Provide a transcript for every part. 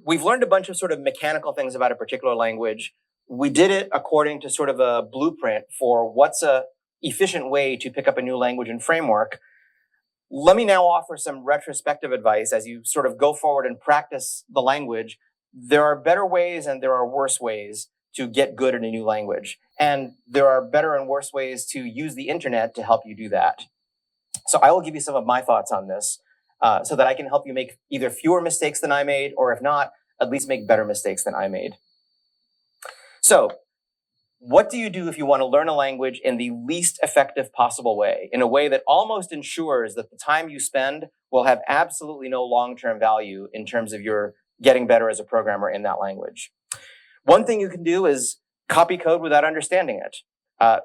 we've learned a bunch of sort of mechanical things about a particular language. We did it according to sort of a blueprint for what's a efficient way to pick up a new language and framework. Let me now offer some retrospective advice as you sort of go forward and practice the language. There are better ways and there are worse ways to get good at a new language. And there are better and worse ways to use the internet to help you do that. So I will give you some of my thoughts on this so that I can help you make either fewer mistakes than I made, or if not, at least make better mistakes than I made. So what do you do if you want to learn a language in the least effective possible way, in a way that almost ensures that the time you spend will have absolutely no long-term value in terms of your getting better as a programmer in that language? One thing you can do is copy code without understanding it.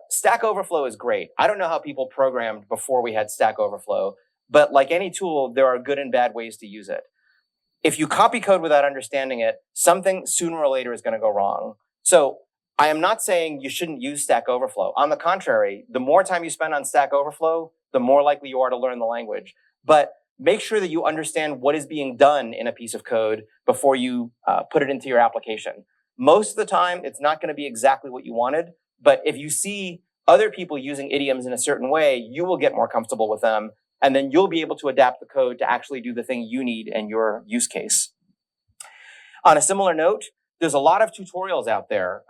Stack Overflow is great. I don't know how people programmed before we had Stack Overflow, but like any tool, there are good and bad ways to use it. If you copy code without understanding it, something sooner or later is going to go wrong. So I am not saying you shouldn't use Stack Overflow. On the contrary, the more time you spend on Stack Overflow, the more likely you are to learn the language. But make sure that you understand what is being done in a piece of code before you put it into your application. Most of the time, it's not going to be exactly what you wanted. But if you see other people using idioms in a certain way, you will get more comfortable with them. And then you'll be able to adapt the code to actually do the thing you need in your use case. On a similar note, there's a lot of tutorials out there.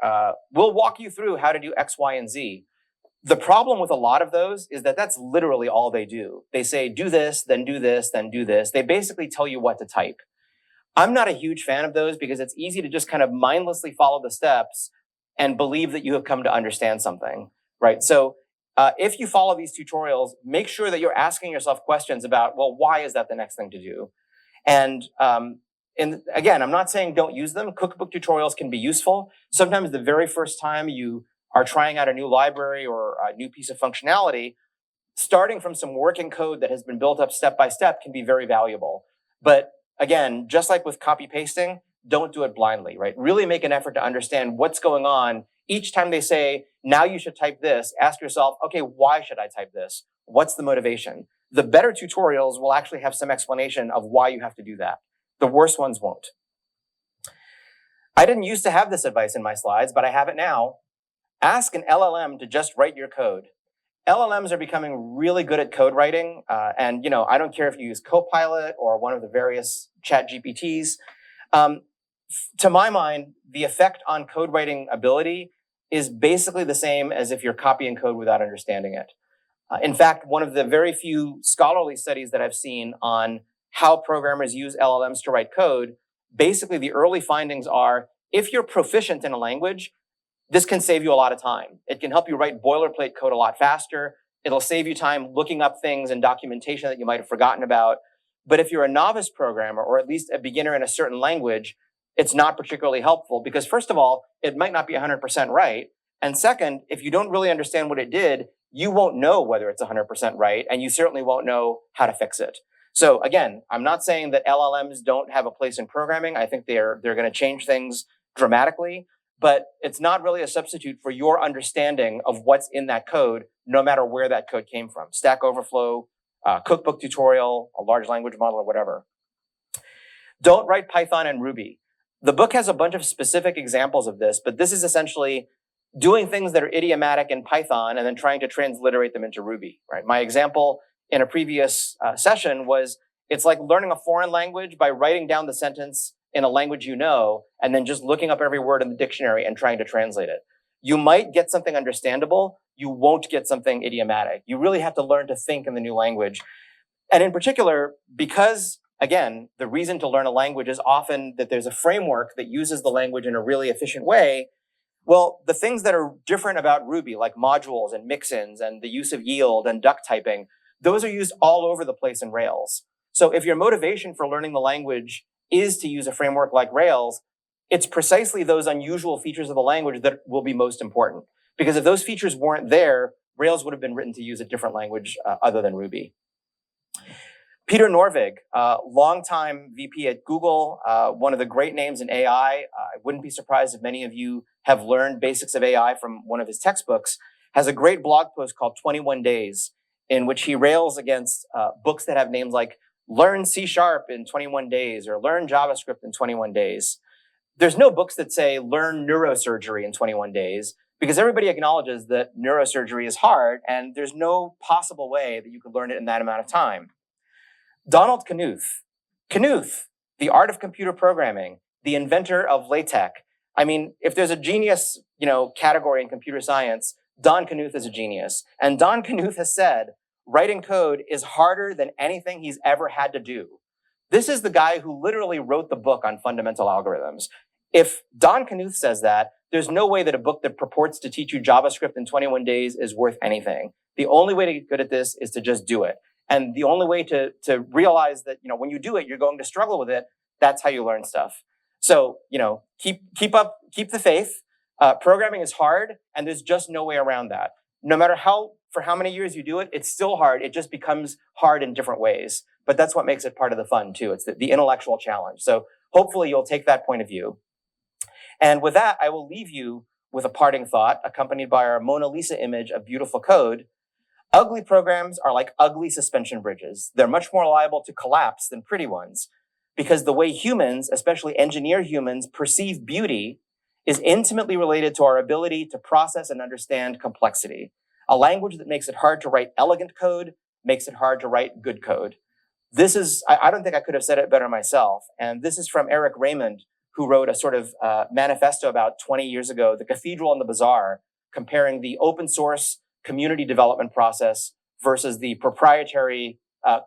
We'll walk you through how to do X, Y, and Z. The problem with a lot of those is that that's literally all they do. They say, do this, then do this, then do this. They basically tell you what to type. I'm not a huge fan of those because it's easy to just kind of mindlessly follow the steps and believe that you have come to understand something, right? So if you follow these tutorials, make sure that you're asking yourself questions about, well, why is that the next thing to do? And again, I'm not saying don't use them. Cookbook tutorials can be useful. Sometimes the very first time you are trying out a new library or a new piece of functionality, starting from some working code that has been built up step by step can be very valuable. But again, just like with copy pasting, don't do it blindly, right? Really make an effort to understand what's going on. Each time they say, now you should type this, ask yourself, okay, why should I type this? What's the motivation? The better tutorials will actually have some explanation of why you have to do that. The worst ones won't. I didn't used to have this advice in my slides, but I have it now. Ask an LLM to just write your code. LLMs are becoming really good at code writing. And I don't care if you use Copilot or one of the various chat GPTs. To my mind, the effect on code writing ability is basically the same as if you're copying code without understanding it. In fact, one of the very few scholarly studies that I've seen on how programmers use LLMs to write code, basically the early findings are, if you're proficient in a language, this can save you a lot of time. It can help you write boilerplate code a lot faster. It'll save you time looking up things and documentation that you might have forgotten about. But if you're a novice programmer, or at least a beginner in a certain language, it's not particularly helpful because, first of all, it might not be 100% right. And second, if you don't really understand what it did, you won't know whether it's 100% right, and you certainly won't know how to fix it. So again, I'm not saying that LLMs don't have a place in programming. I think they're going to change things dramatically, but it's not really a substitute for your understanding of what's in that code, no matter where that code came from. Stack Overflow, Cookbook tutorial, a large language model, or whatever. Don't write Python and Ruby. The book has a bunch of specific examples of this, but this is essentially doing things that are idiomatic in Python and then trying to transliterate them into Ruby, right? My example in a previous session was, it's like learning a foreign language by writing down the sentence in a language you know, and then just looking up every word in the dictionary and trying to translate it. You might get something understandable. You won't get something idiomatic. You really have to learn to think in the new language. And in particular, because, again, the reason to learn a language is often that there's a framework that uses the language in a really efficient way. Well, the things that are different about Ruby, like modules and mix-ins and the use of yield and duck typing, those are used all over the place in Rails. So if your motivation for learning the language is to use a framework like Rails, it's precisely those unusual features of the language that will be most important. Because if those features weren't there, Rails would have been written to use a different language other than Ruby. Peter Norvig, longtime VP at Google, one of the great names in AI. I wouldn't be surprised if many of you have learned basics of AI from one of his textbooks, has a great blog post called 21 Days, in which he rails against books that have names like learn C# in 21 days or learn JavaScript in 21 days. There's no books that say learn neurosurgery in 21 days because everybody acknowledges that neurosurgery is hard and there's no possible way that you could learn it in that amount of time. Donald Knuth, the art of computer programming, the inventor of LaTeX. I mean, if there's a genius, category in computer science, Don Knuth is a genius. And Don Knuth has said, writing code is harder than anything he's ever had to do. This is the guy who literally wrote the book on fundamental algorithms. If Don Knuth says that, there's no way that a book that purports to teach you JavaScript in 21 days is worth anything. The only way to get good at this is to just do it. And the only way to realize that, when you do it, you're going to struggle with it. That's how you learn stuff. So, keep the faith. Programming is hard, and there's just no way around that. No matter for how many years you do it, it's still hard. It just becomes hard in different ways. But that's what makes it part of the fun, too. It's the intellectual challenge. So hopefully you'll take that point of view. And with that, I will leave you with a parting thought accompanied by our Mona Lisa image of beautiful code. Ugly programs are like ugly suspension bridges. They're much more liable to collapse than pretty ones because the way humans, especially engineer humans, perceive beauty is intimately related to our ability to process and understand complexity. A language that makes it hard to write elegant code makes it hard to write good code. This is, I don't think I could have said it better myself. And this is from Eric Raymond, who wrote a sort of manifesto about 20 years ago, The Cathedral and the Bazaar, comparing the open source community development process versus the proprietary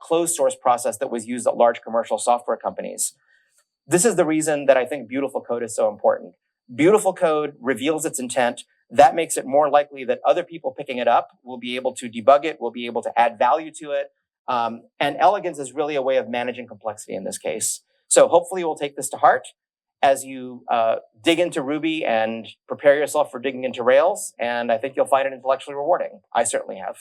closed source process that was used at large commercial software companies. This is the reason that I think beautiful code is so important. Beautiful code reveals its intent. That makes it more likely that other people picking it up will be able to debug it, will be able to add value to it. And elegance is really a way of managing complexity in this case. So hopefully you'll take this to heart as you dig into Ruby and prepare yourself for digging into Rails. And I think you'll find it intellectually rewarding. I certainly have.